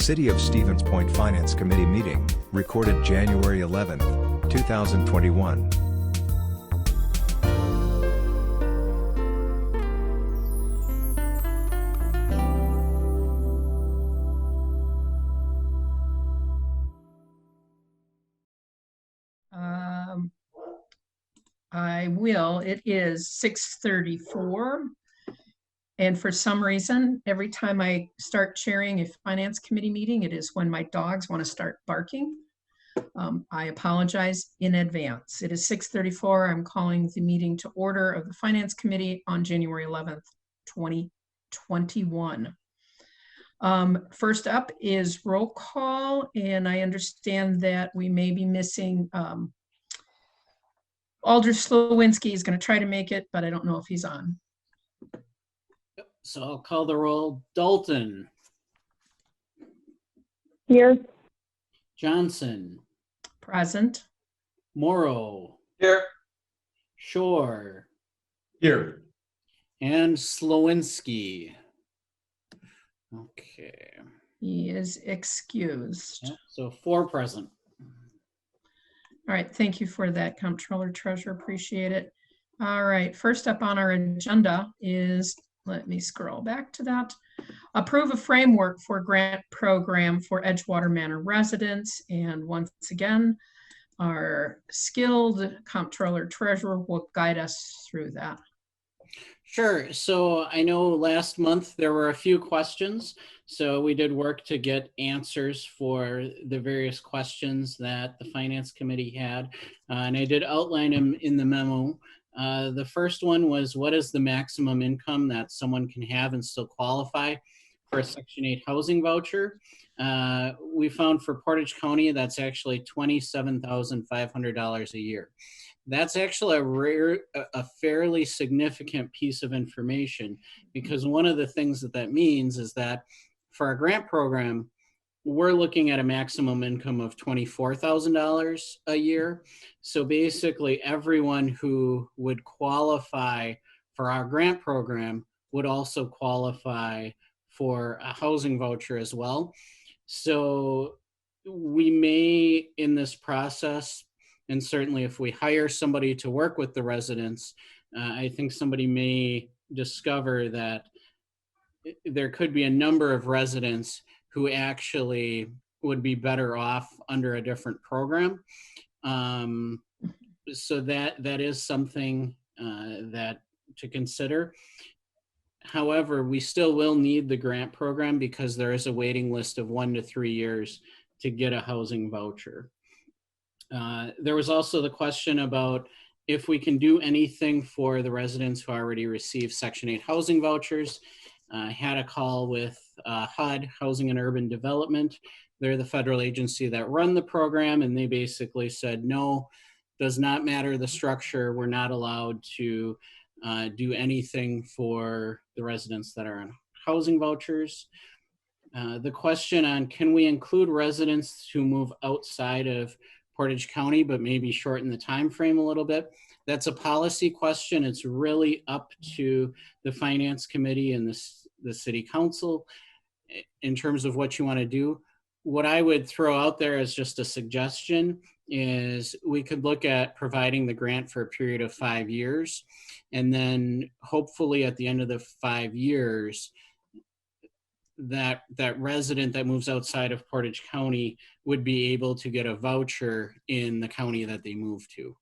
City of Stevens Point Finance Committee meeting, recorded January 11, 2021. I will. It is 6:34. And for some reason, every time I start chairing a finance committee meeting, it is when my dogs want to start barking. I apologize in advance. It is 6:34. I'm calling the meeting to order of the Finance Committee on January 11th, 2021. First up is roll call, and I understand that we may be missing Alder Slowinski is going to try to make it, but I don't know if he's on. So I'll call the roll. Dalton. Here. Johnson. Present. Morrow. Here. Shore. Here. And Slowinski. Okay. He is excused. Yeah, so 4 present. All right, thank you for that, Comptroller Treasurer, appreciate it. All right, first up on our agenda is, let me scroll back to that. Approve a framework for grant program for Edgewater Manor residents. And once again, our skilled Comptroller Treasurer will guide us through that. Sure. So I know last month there were a few questions. So we did work to get answers for the various questions that the Finance Committee had. And I did outline them in the memo. The first one was, what is the maximum income that someone can have and still qualify for a Section 8 housing voucher? We found for Portage County, that's actually $27,500 a year. That's actually a fairly significant piece of information, because one of the things that means is that for our grant program, we're looking at a maximum income of $24,000 a year. So basically everyone who would qualify for our grant program would also qualify for a housing voucher as well. So we may, in this process, and certainly if we hire somebody to work with the residents, I think somebody may discover that there could be a number of residents who actually would be better off under a different program. So that is something that to consider. However, we still will need the grant program because there is a waiting list of 1 to 3 years to get a housing voucher. There was also the question about if we can do anything for the residents who already receive Section 8 housing vouchers. I had a call with HUD, Housing and Urban Development. They're the federal agency that run the program, and they basically said, no, does not matter the structure. We're not allowed to do anything for the residents that are on housing vouchers. The question on, can we include residents who move outside of Portage County, but maybe shorten the time frame a little bit? That's a policy question. It's really up to the Finance Committee and the City Council in terms of what you want to do. What I would throw out there as just a suggestion is we could look at providing the grant for a period of 5 years. And then hopefully at the end of the 5 years, that resident that moves outside of Portage County would be able to get a voucher in the county that they move to.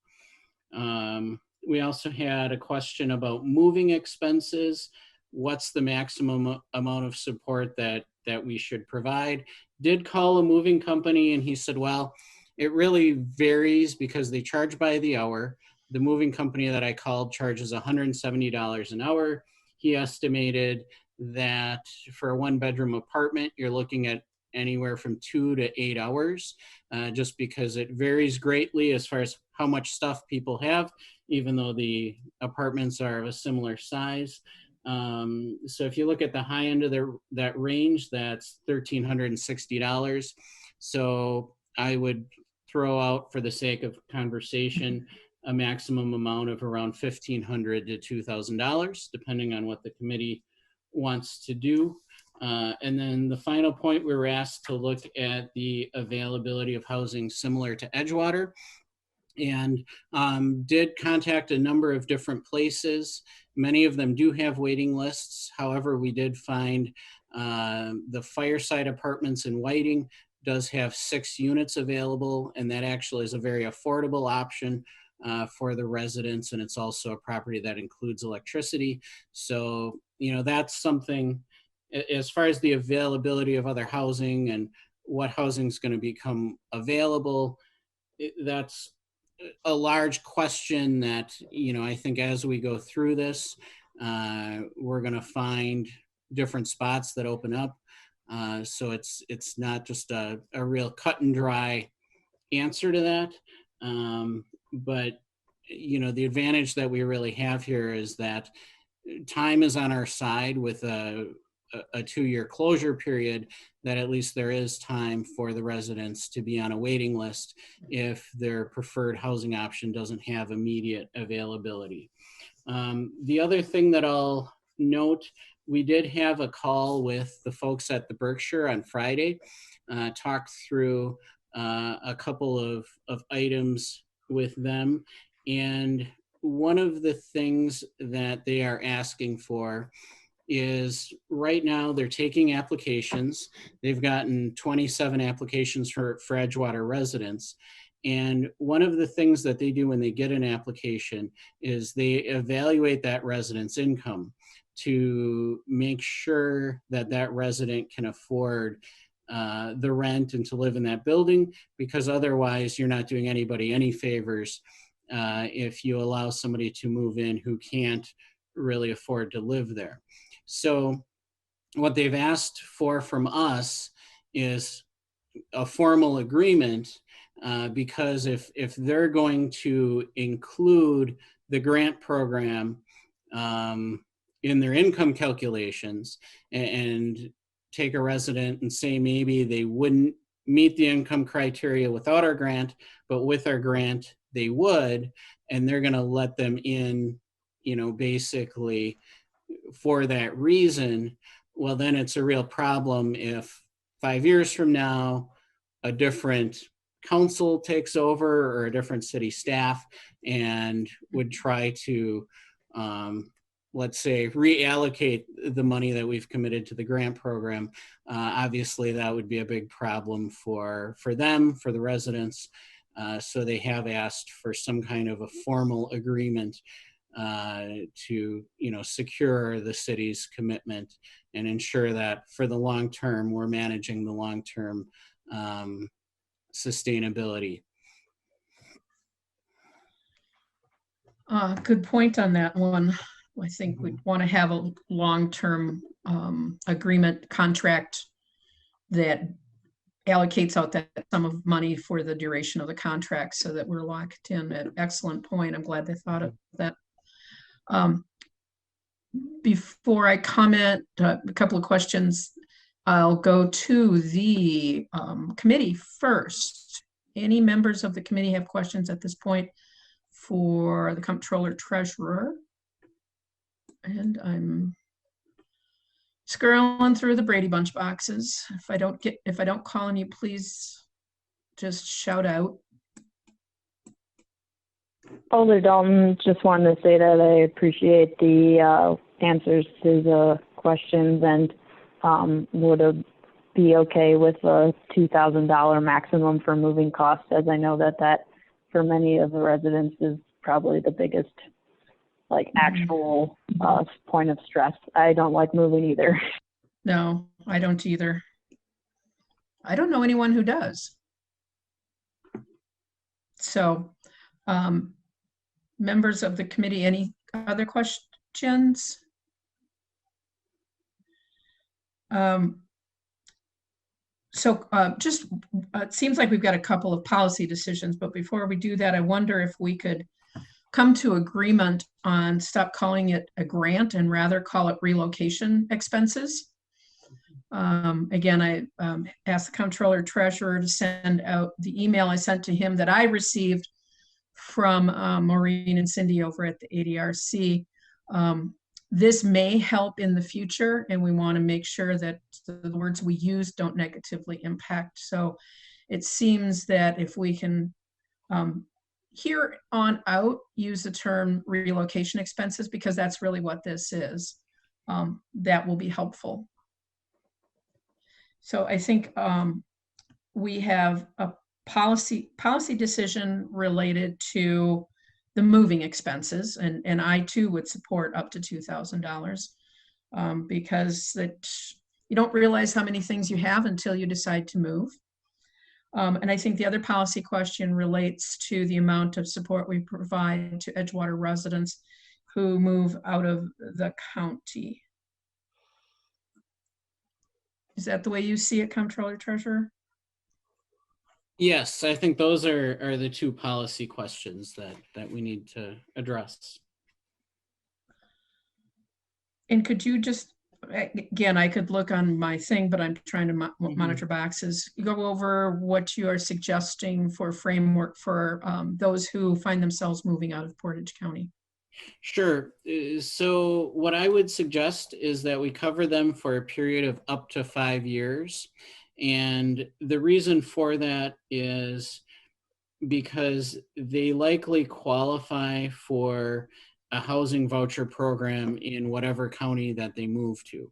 We also had a question about moving expenses. What's the maximum amount of support that we should provide? Did call a moving company, and he said, well, it really varies because they charge by the hour. The moving company that I called charges $170 an hour. He estimated that for a 1-bedroom apartment, you're looking at anywhere from 2 to 8 hours, just because it varies greatly as far as how much stuff people have, even though the apartments are of a similar size. So if you look at the high end of that range, that's $1,360. So I would throw out, for the sake of conversation, a maximum amount of around $1,500 to $2,000, depending on what the committee wants to do. And then the final point, we were asked to look at the availability of housing similar to Edgewater, and did contact a number of different places. Many of them do have waiting lists. However, we did find the Fireside Apartments in Whiting does have 6 units available, and that actually is a very affordable option for the residents, and it's also a property that includes electricity. So, that's something, as far as the availability of other housing and what housing is going to become available, that's a large question that, I think as we go through this, we're going to find different spots that open up. So it's not just a real cut and dry answer to that. But, the advantage that we really have here is that time is on our side with a 2-year closure period, that at least there is time for the residents to be on a waiting list if their preferred housing option doesn't have immediate availability. The other thing that I'll note, we did have a call with the folks at the Berkshire on Friday, talked through a couple of items with them. And one of the things that they are asking for is, right now they're taking applications. They've gotten 27 applications for Edgewater residents. And one of the things that they do when they get an application is they evaluate that resident's income to make sure that that resident can afford the rent and to live in that building, because otherwise you're not doing anybody any favors if you allow somebody to move in who can't really afford to live there. So what they've asked for from us is a formal agreement, because if they're going to include the grant program in their income calculations and take a resident and say maybe they wouldn't meet the income criteria without our grant, but with our grant they would, and they're going to let them in, basically for that reason, well, then it's a real problem if 5 years from now a different council takes over or a different city staff and would try to, let's say, reallocate the money that we've committed to the grant program. Obviously, that would be a big problem for them, for the residents. So they have asked for some kind of a formal agreement to secure the city's commitment and ensure that for the long term we're managing the long term sustainability. Good point on that one. I think we'd want to have a long-term agreement contract that allocates out that sum of money for the duration of the contract so that we're locked in. An excellent point. I'm glad they thought of that. Before I comment, a couple of questions. I'll go to the committee first. Any members of the committee have questions at this point for the comptroller treasurer? And I'm scrolling through the Brady Bunch boxes. If I don't call on you, please just shout out. Alder Dalton, just wanted to say that I appreciate the answers to the questions and would be okay with a $2,000 maximum for moving costs, as I know that for many of the residents is probably the biggest actual point of stress. I don't like moving either. No, I don't either. I don't know anyone who does. So, members of the committee, any other questions? It seems like we've got a couple of policy decisions, but before we do that, I wonder if we could come to agreement on stop calling it a grant and rather call it relocation expenses. Again, I asked the comptroller treasurer to send out the email I sent to him that I received from Maureen and Cindy over at the ADRC. This may help in the future, and we want to make sure that the words we use don't negatively impact. So it seems that if we can here on out use the term relocation expenses, because that's really what this is, that will be helpful. So I think we have a policy decision related to the moving expenses, and I too would support up to $2,000 because that you don't realize how many things you have until you decide to move. And I think the other policy question relates to the amount of support we provide to Edgewater residents who move out of the county. Is that the way you see it, Comptroller Treasurer? Yes, I think those are the two policy questions that we need to address. And could you just, again, I could look on my thing, but I'm trying to monitor boxes. Go over what you are suggesting for framework for those who find themselves moving out of Portage County. Sure. So what I would suggest is that we cover them for a period of up to 5 years. And the reason for that is because they likely qualify for a housing voucher program in whatever county that they move to.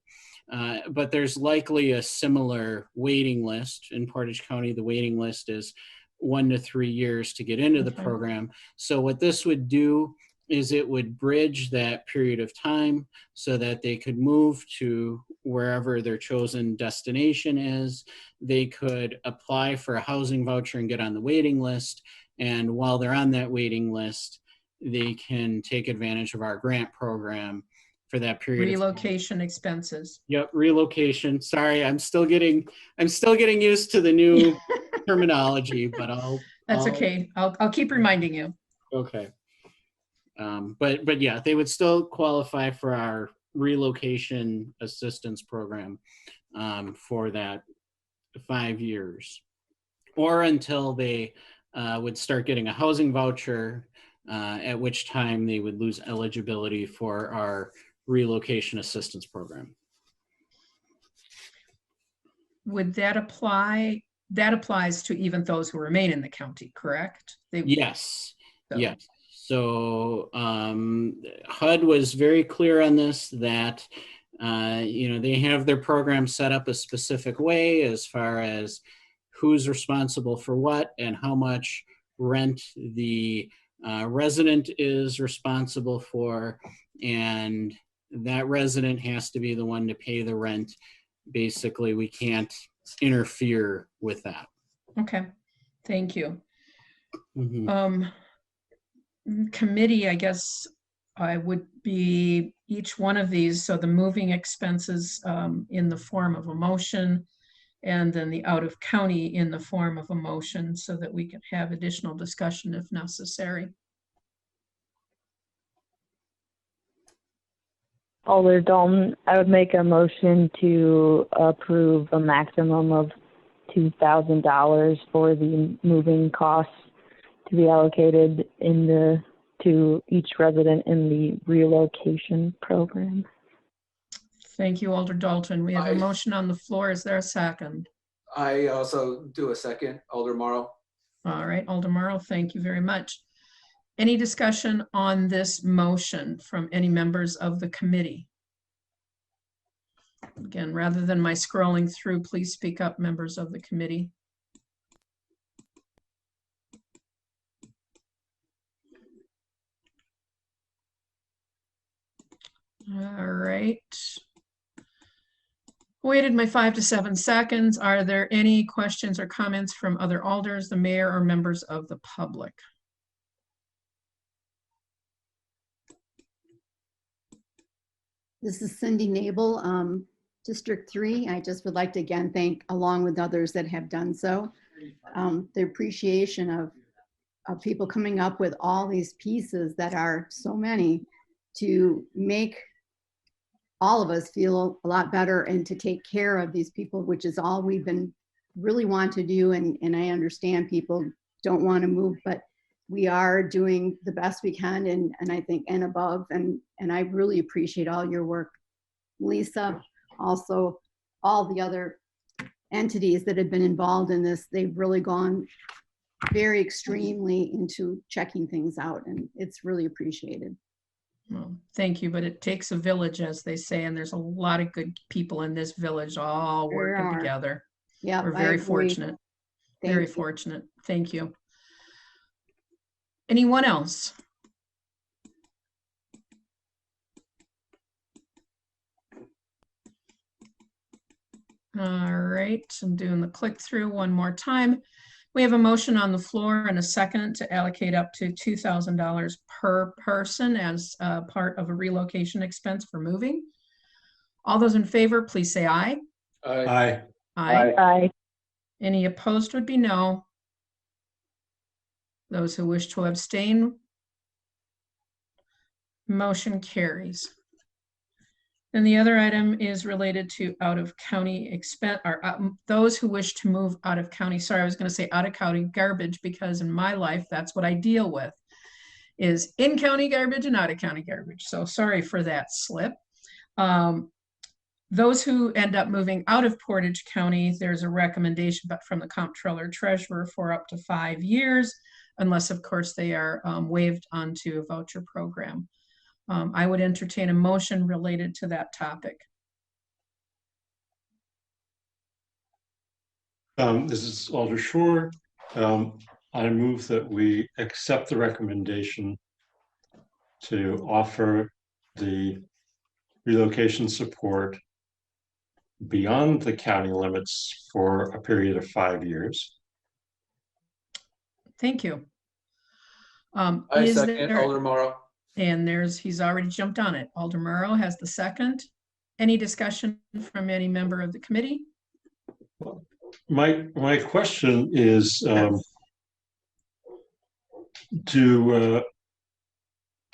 But there's likely a similar waiting list. In Portage County, the waiting list is 1 to 3 years to get into the program. So what this would do is it would bridge that period of time so that they could move to wherever their chosen destination is. They could apply for a housing voucher and get on the waiting list. And while they're on that waiting list, they can take advantage of our grant program for that period. Relocation expenses. Yep, relocation. Sorry, I'm still getting used to the new terminology, but That's okay. I'll keep reminding you. Okay. But yeah, they would still qualify for our relocation assistance program for that 5 years, or until they would start getting a housing voucher, at which time they would lose eligibility for our relocation assistance program. Would that apply? That applies to even those who remain in the county, correct? Yes. Yes. So HUD was very clear on this, that they have their program set up a specific way as far as who's responsible for what and how much rent the resident is responsible for, and that resident has to be the one to pay the rent. Basically, we can't interfere with that. Okay, thank you. Mm-hmm. Committee, I guess I would be each one of these. So the moving expenses in the form of a motion, and then the out of county in the form of a motion, so that we can have additional discussion if necessary. Alder Dalton, I would make a motion to approve a maximum of $2,000 for the moving costs to be allocated to each resident in the relocation program. Thank you, Alder Dalton. We have a motion on the floor. Is there a second? I also do a second, Alder Morrow. All right, Alder Morrow, thank you very much. Any discussion on this motion from any members of the committee? Again, rather than my scrolling through, please speak up, members of the committee. All right. Waited my 5 to 7 seconds. Are there any questions or comments from other alders, the mayor, or members of the public? This is Cindy Nabel, District 3. I just would like to again thank, along with others that have done so, the appreciation of people coming up with all these pieces that are so many to make all of us feel a lot better and to take care of these people, which is all we've been really want to do. And I understand people don't want to move, but we are doing the best we can, and I think and above, and I really appreciate all your work, Lisa. Also, all the other entities that have been involved in this. They've really gone very extremely into checking things out, and it's really appreciated. Well, thank you, but it takes a village, as they say, and there's a lot of good people in this village all There working are. together. Yeah, We're very fortunate. Very Thank you. fortunate. Thank you. Anyone else? All right, I'm doing the click through one more time. We have a motion on the floor and a second to allocate up to $2,000 per person as part of a relocation expense for moving. All those in favor, please say aye. Aye. Aye. Aye. Any opposed would be no. Those who wish to abstain, motion carries. And the other item is related to out-of-county expense, or those who wish to move out of county. Sorry, I was going to say out-of-county garbage, because in my life, that's what I deal with, is in-county garbage and out-of-county garbage. So sorry for that slip. Those who end up moving out of Portage County, there's a recommendation but from the comptroller treasurer for up to 5 years, unless of course they are waived onto a voucher program. I would entertain a motion related to that topic. This is Alder Shore. I move that we accept the recommendation to offer the relocation support beyond the county limits for a period of 5 years. Thank you. I second Alder Morrow. And he's already jumped on it. Alder Morrow has the second. Any discussion from any member of the committee? My question is,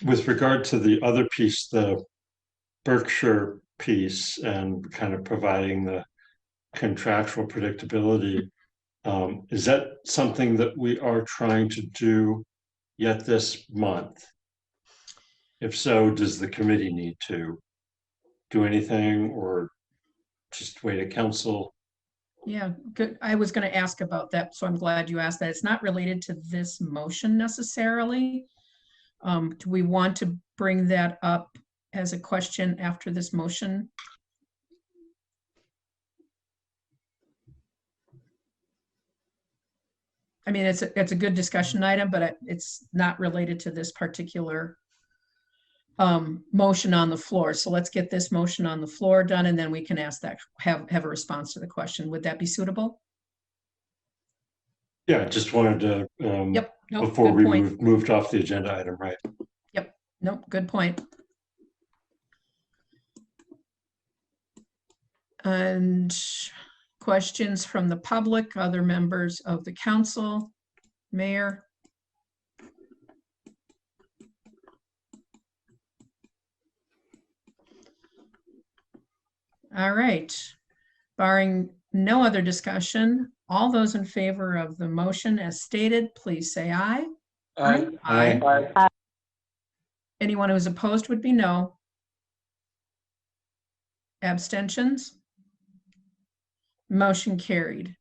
with regard to the other piece, the Berkshire piece, and kind of providing the contractual predictability, is that something that we are trying to do yet this month? If so, does the committee need to do anything or just wait at council? Yeah, good. I was going to ask about that, so I'm glad you asked that. It's not related to this motion necessarily. Do we want to bring that up as a question after this motion? I mean, it's a good discussion item, but it's not related to this particular motion on the floor. So let's get this motion on the floor done, and then we can ask that, have a response to the question. Would that be suitable? Yeah, just wanted to, Yep. Nope, before good we point. moved off the agenda item, right? Yep. Nope. Good point. And questions from the public, other members of the council, mayor? All right. Barring no other discussion, all those in favor of the motion as stated, please say aye. Aye. Aye. Anyone who's opposed would be no. Abstentions? Motion carried.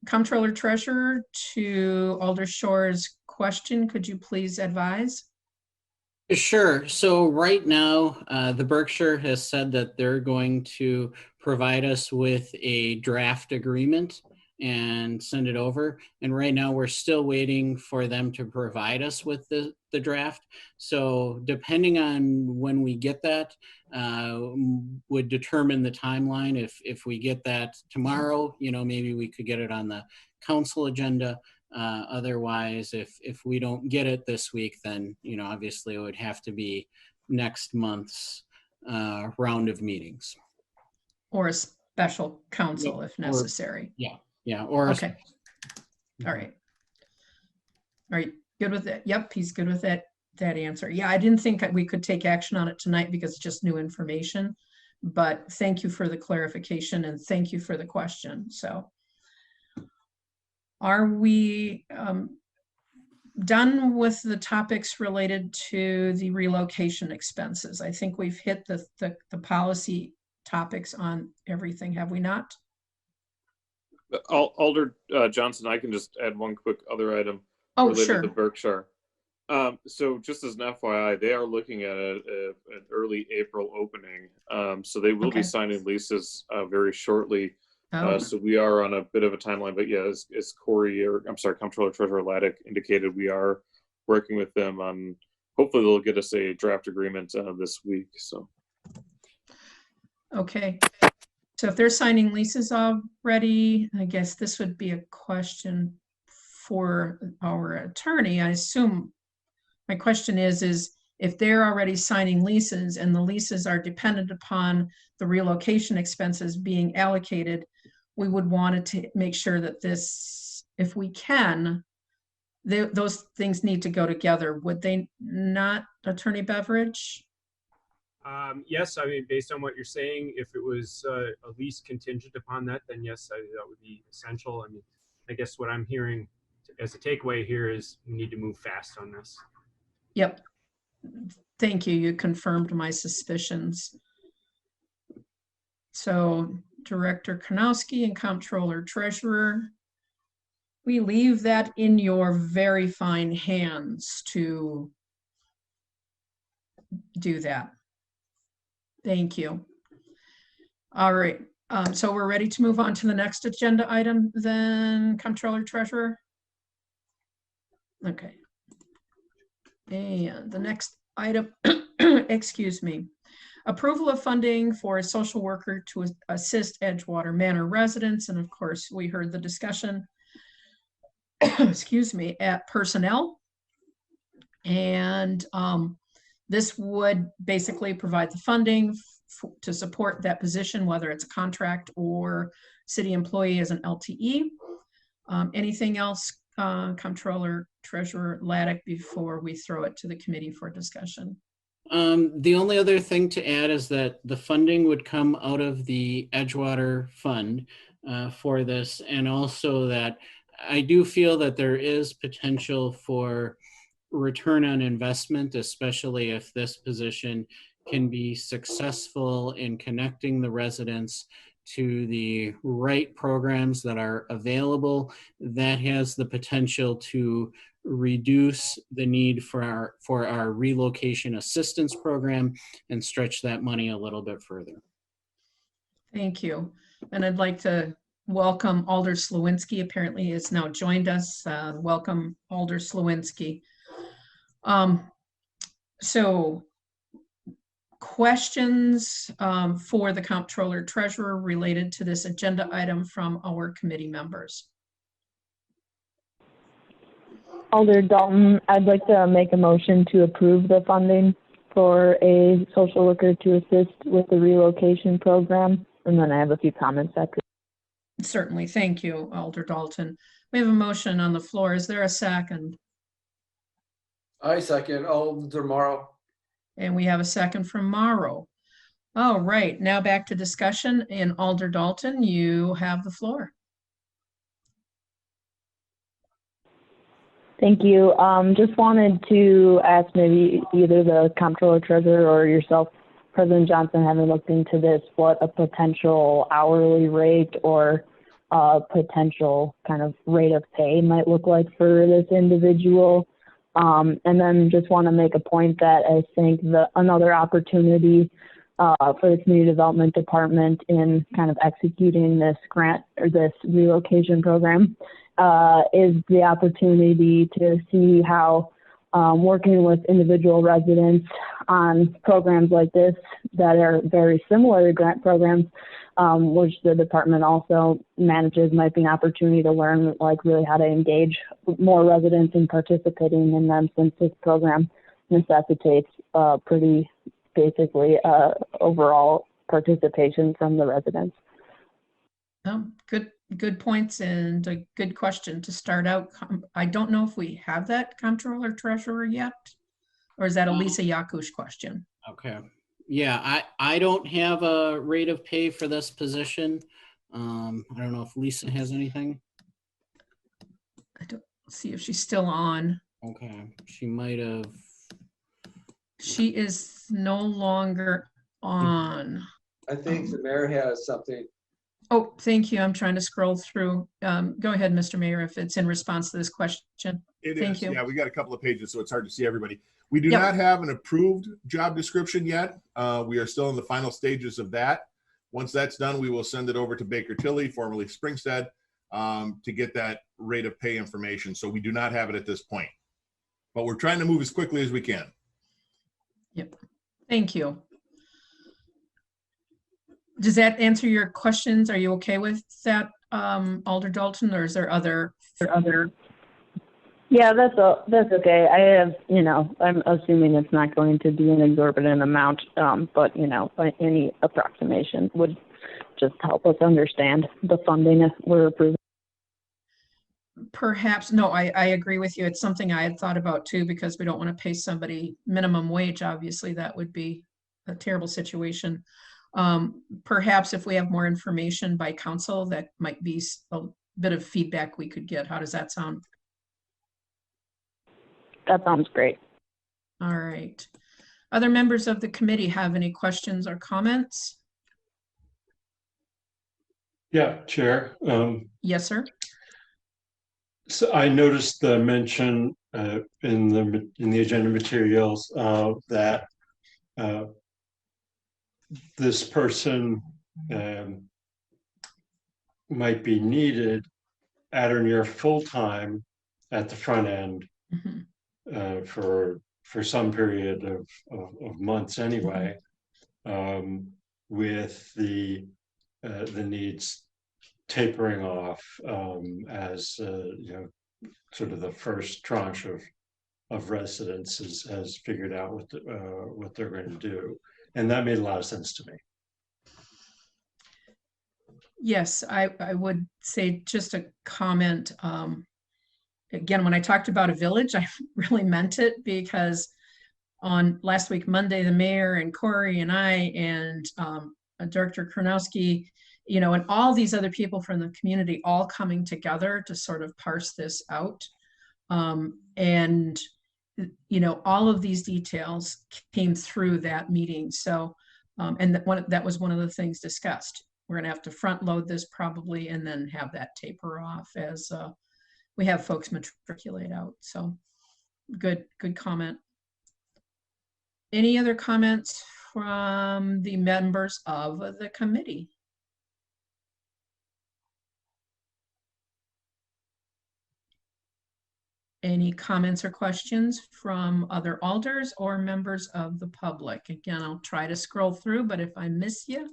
Comptroller Treasurer, to Alder Shore's question, could you please advise? Sure. So right now, the Berkshire has said that they're going to provide us with a draft agreement and send it over. And right now we're still waiting for them to provide us with the draft. So depending on when we get that, would determine the timeline. If we get that tomorrow, maybe we could get it on the council agenda. Otherwise, if we don't get it this week, then, obviously it would have to be next month's round of meetings. Or a special council if necessary. Yeah. Or okay. All right. All right. Good with that. Yep. He's good with that answer. Yeah. I didn't think we could take action on it tonight because it's just new information, but thank you for the clarification and thank you for the question. So are we, done with the topics related to the relocation expenses. I think we've hit the policy topics on everything, have we not? Alder Johnson, I can just add one quick other item Oh, related sure. to Berkshire. So just as an FYI, they are looking at an early April opening. So they will Okay. be signing leases very shortly. Oh, So we are on a bit of a timeline, but yeah, as Comptroller Treasurer Laddick indicated, we are working with them on, hopefully they'll get us a draft agreement this week. So. okay. So if they're signing leases already, I guess this would be a question for our attorney. I assume my question is if they're already signing leases and the leases are dependent upon the relocation expenses being allocated, we would want to make sure that this, if we can, those things need to go together. Would they not, Attorney Beveridge? Yes, I mean, based on what you're saying, if it was a lease contingent upon that, then yes, that would be essential. I mean, I guess what I'm hearing as a takeaway here is we need to move fast on this. Yep. Thank you. You confirmed my suspicions. So Director Kanowski and Comptroller Treasurer, we leave that in your very fine hands to do that. Thank you. All right. So we're ready to move on to the next agenda item then, Comptroller Treasurer? Okay. And the next item, excuse me, approval of funding for a social worker to assist Edgewater Manor residents. And of course, we heard the discussion, excuse me, at personnel. And this would basically provide the funding to support that position, whether it's a contract or city employee as an LTE. Anything else, Comptroller Treasurer Laddick, before we throw it to the committee for discussion? The only other thing to add is that the funding would come out of the Edgewater Fund for this, and also that I do feel that there is potential for return on investment, especially if this position can be successful in connecting the residents to the right programs that are available. That has the potential to reduce the need for our relocation assistance program and stretch that money a little bit further. Thank you. And I'd like to welcome Alder Slawinski. Apparently has now joined us. Welcome, Alder Slawinski. So questions for the Comptroller Treasurer related to this agenda item from our committee members? Alder Dalton, I'd like to make a motion to approve the funding for a social worker to assist with the relocation program. And then I have a few comments after. Certainly. Thank you, Alder Dalton. We have a motion on the floor. Is there a second? I second. Alder Morrow. And we have a second from Morrow. All right, now back to discussion. And Alder Dalton, you have the floor. Thank you. Just wanted to ask maybe either the Comptroller Treasurer or yourself, President Johnson, having looked into this, what a potential hourly rate or potential kind of rate of pay might look like for this individual. And then just want to make a point that I think another opportunity for the Community Development Department in kind of executing this grant or this relocation program is the opportunity to see how working with individual residents on programs like this that are very similar to grant programs, which the department also manages, might be an opportunity to learn like really how to engage more residents in participating in them, since this program necessitates pretty basically overall participation from the residents. Good points and a good question to start out. I don't know if we have that Comptroller Treasurer yet, or is that a Lisa Yakush question? Okay. Yeah, I don't have a rate of pay for this position. I don't know if Lisa has anything. I don't see if she's still on. Okay, she might have. She is no longer on. I think the mayor has something. Oh, thank you. I'm trying to scroll through. Go ahead, Mr. Mayor, if it's in response to this question. It Thank is. you. Yeah, we got a couple of pages, so it's hard to see everybody. We do Yep. not have an approved job description yet. We are still in the final stages of that. Once that's done, we will send it over to Baker Tilly, formerly Springstead, to get that rate of pay information. So we do not have it at this point, but we're trying to move as quickly as we can. Yep. Thank you. Does that answer your questions? Are you okay with that, Alder Dalton, or is there other? Yeah, that's okay. I have, I'm assuming it's not going to be an exorbitant amount, but, any approximation would just help us understand the funding if we're approving. Perhaps, no, I agree with you. It's something I had thought about too, because we don't want to pay somebody minimum wage. Obviously, that would be a terrible situation. Perhaps if we have more information by council, that might be a bit of feedback we could get. How does that sound? That sounds great. All right. Other members of the committee have any questions or comments? Yeah, Chair. Yes, sir. So I noticed the mention in the agenda materials that this person might be needed at or near full-time at the front end. Mm-hmm. For some period of months anyway, with the needs tapering off as sort of the first tranche of residents has figured out what they're going to do, and that made a lot of sense to me. Yes, I would say just a comment. Again, when I talked about a village, I really meant it, because on last week, Monday, the mayor and Corey and I and Director Kronowski, and all these other people from the community all coming together to sort of parse this out. And, all of these details came through that meeting. So, and that was one of the things discussed. We're going to have to front load this probably, and then have that taper off as we have folks matriculate out. So good comment. Any other comments from the members of the committee? Any comments or questions from other alders or members of the public? Again, I'll try to scroll through, but if I miss you,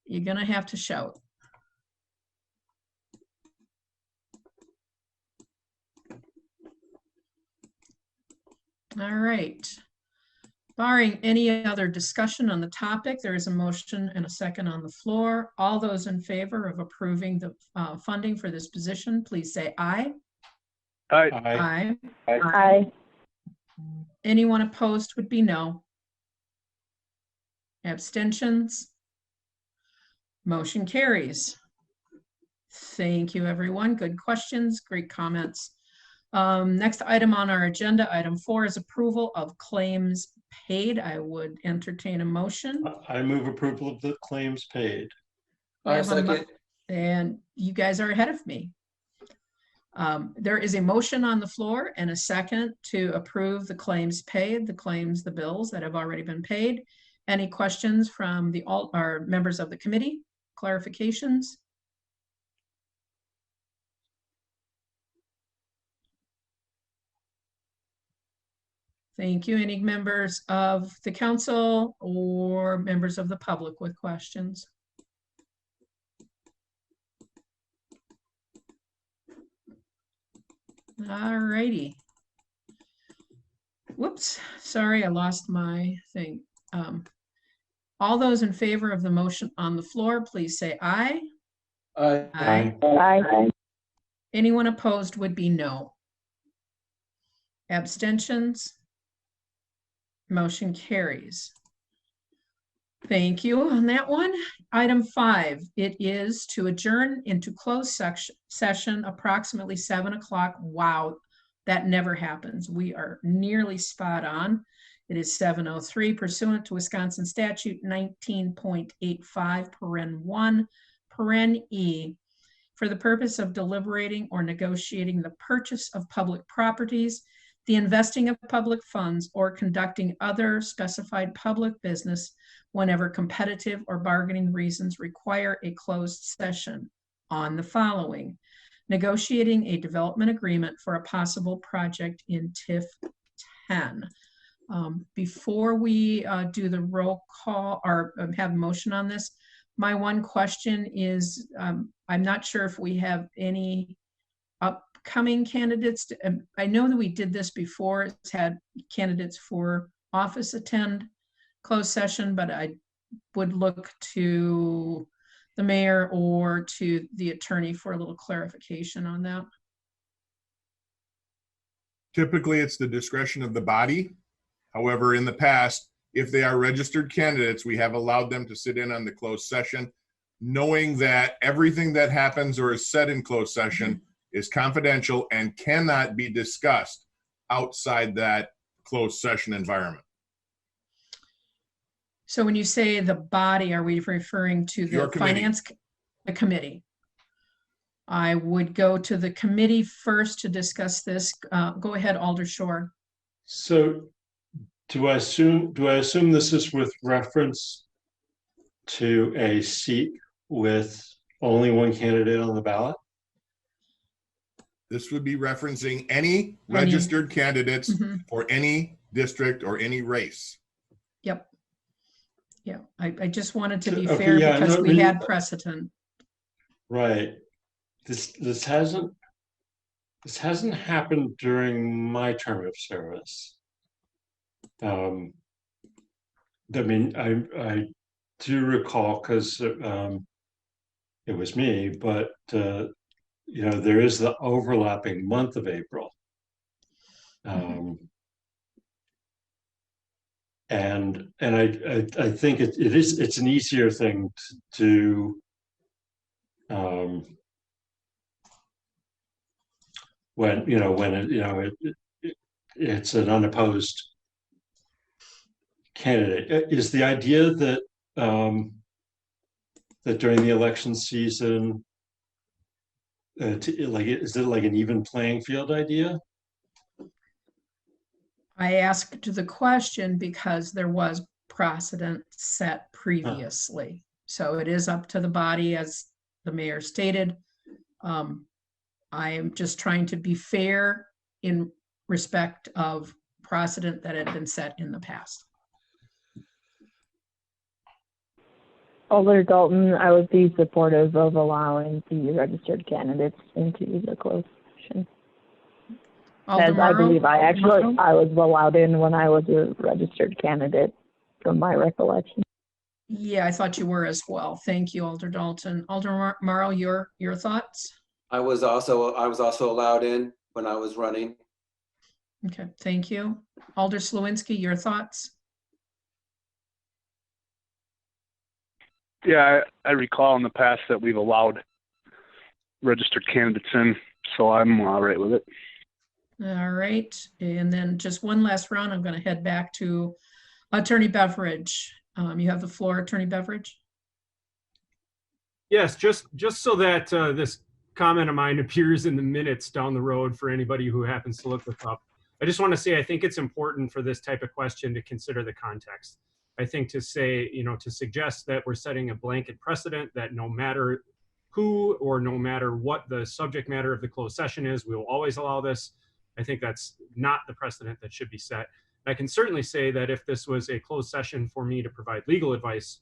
you're gonna have to shout. All right. Barring any other discussion on the topic, there is a motion and a second on the floor. All those in favor of approving the funding for this position, please say aye. Aye. Aye. Aye. Anyone opposed would be no. Abstentions? Motion carries. Thank you, everyone. Good questions, great comments. Next item on our agenda, item 4, is approval of claims paid. I would entertain a motion. I move approval of the claims paid. I second. And you guys are ahead of me. There is a motion on the floor and a second to approve the claims paid, the bills that have already been paid. Any questions from our members of the committee? Clarifications? Thank you. Any members of the council or members of the public with questions? All righty. Whoops, sorry, I lost my thing. All those in favor of the motion on the floor, please say aye. Aye. Aye. Aye. Anyone opposed would be no. Abstentions? Motion carries. Thank you on that one. Item 5, it is to adjourn into closed session approximately 7 o'clock. Wow, That never happens. We are nearly spot on. It is 7:03 pursuant to Wisconsin statute 19.85 paren 1 paren E, for the purpose of deliberating or negotiating the purchase of public properties, the investing of public funds, or conducting other specified public business whenever competitive or bargaining reasons require a closed session on the following: negotiating a development agreement for a possible project in TIF 10. Before we do the roll call or have a motion on this, my one question is, I'm not sure if we have any upcoming candidates. I know that we did this before. It's had candidates for office attend closed session, but I would look to the mayor or to the attorney for a little clarification on that. Typically, it's the discretion of the body. However, in the past, if they are registered candidates, we have allowed them to sit in on the closed session, knowing that everything that happens or is said in closed session is confidential and cannot be discussed outside that closed session environment. So when you say the body, are we referring to Your the committee. finance, the committee? I would go to the committee first to discuss this. Go ahead, Alder Shore. So do I assume this is with reference to a seat with only one candidate on the ballot? This would be referencing any registered candidates for any district or any race. Yep. Yeah, I just wanted to be Okay, fair yeah, because no, we had precedent. Right. This hasn't happened during my term of service. I mean, I do recall, because it was me, but you know, there is the overlapping month of April. And I think it's an easier thing to when it's an unopposed candidate. Is the idea that that during the election season, is it like an even playing field idea? I asked the question because there was precedent set previously. So it is up to the body, as the mayor stated. I am just trying to be fair in respect of precedent that had been set in the past. Alder Dalton, I would be supportive of allowing the registered candidates into the closed session. As I believe I was allowed in when I was a registered candidate, from my recollection. Yeah, I thought you were as well. Thank you, Alder Dalton. Alder Morrow, your thoughts? I was also allowed in when I was running. Okay, thank you. Alder Slawinski, your thoughts? Yeah, I recall in the past that we've allowed registered candidates in, so I'm all right with it. All right, and then just one last round. I'm going to head back to Attorney Beveridge. You have the floor, Attorney Beveridge. Yes, just so that this comment of mine appears in the minutes down the road for anybody who happens to look this up. I just want to say I think it's important for this type of question to consider the context. I think to say, to suggest that we're setting a blanket precedent that no matter who or no matter what the subject matter of the closed session is, we will always allow this. I think that's not the precedent that should be set. I can certainly say that if this was a closed session for me to provide legal advice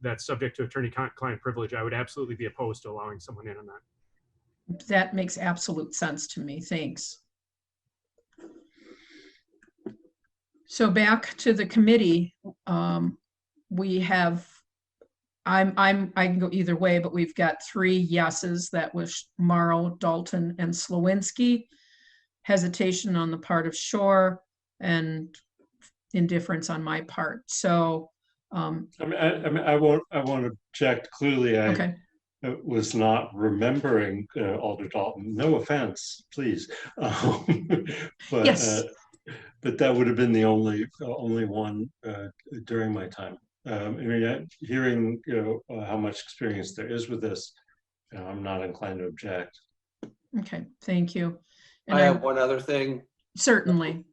that's subject to attorney-client privilege, I would absolutely be opposed to allowing someone in on that. That makes absolute sense to me. Thanks. So back to the committee, we have, I can go either way, but we've got 3 yeses. That was Morrow, Dalton, and Slawinski. Hesitation on the part of Shore and indifference on my part. So I won't object. Clearly, okay. was not remembering Alder Dalton. No offense, please. But Yes. but that would have been the only one during my time. I mean, hearing how much experience there is with this, I'm not inclined to object. Okay, thank you. And I have one other thing. certainly.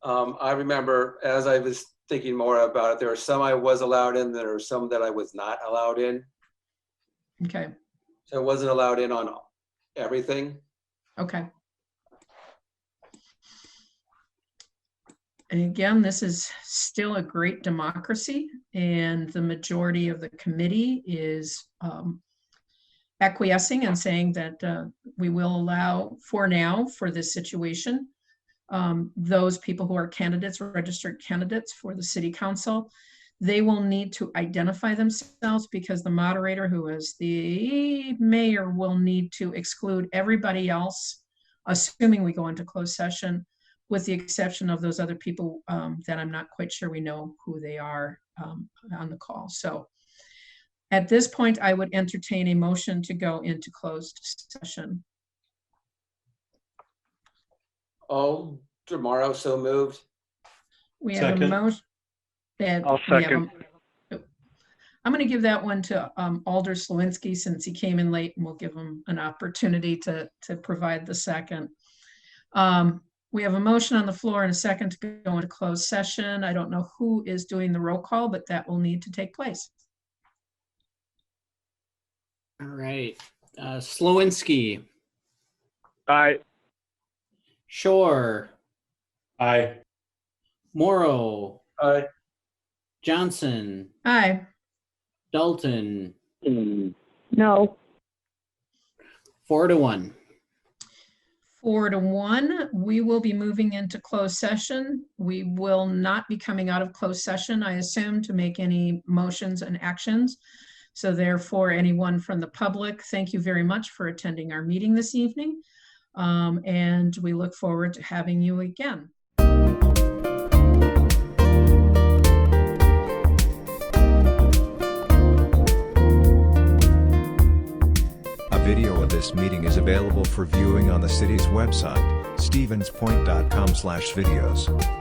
I remember as I was thinking more about it, there were some I was allowed in, there were some that I was not allowed in. Okay, So I wasn't allowed in on everything. okay. And again, this is still a great democracy, and the majority of the committee is acquiescing and saying that we will allow, for now, for this situation, those people who are candidates, registered candidates for the city council. They will need to identify themselves because the moderator, who is the mayor, will need to exclude everybody else, assuming we go into closed session, with the exception of those other people that I'm not quite sure we know who they are on the call. So at this point, I would entertain a motion to go into closed session. Oh, tomorrow, so moved. We have Second. a motion. I'll second. I'm going to give that one to Alder Slawinski since he came in late, and we'll give him an opportunity to provide the second. We have a motion on the floor and a second to go into closed session. I don't know who is doing the roll call, but that will need to take place. All right. Slawinski, Aye. Shore, Aye. Morrow, Aye. Johnson, Aye. Dalton, No. 4-1. 4-1, we will be moving into closed session. We will not be coming out of closed session, I assume, to make any motions and actions. So therefore, anyone from the public, thank you very much for attending our meeting this evening. And we look forward to having you again. A video of this meeting is available for viewing on the city's website, stevenspoint.com/videos.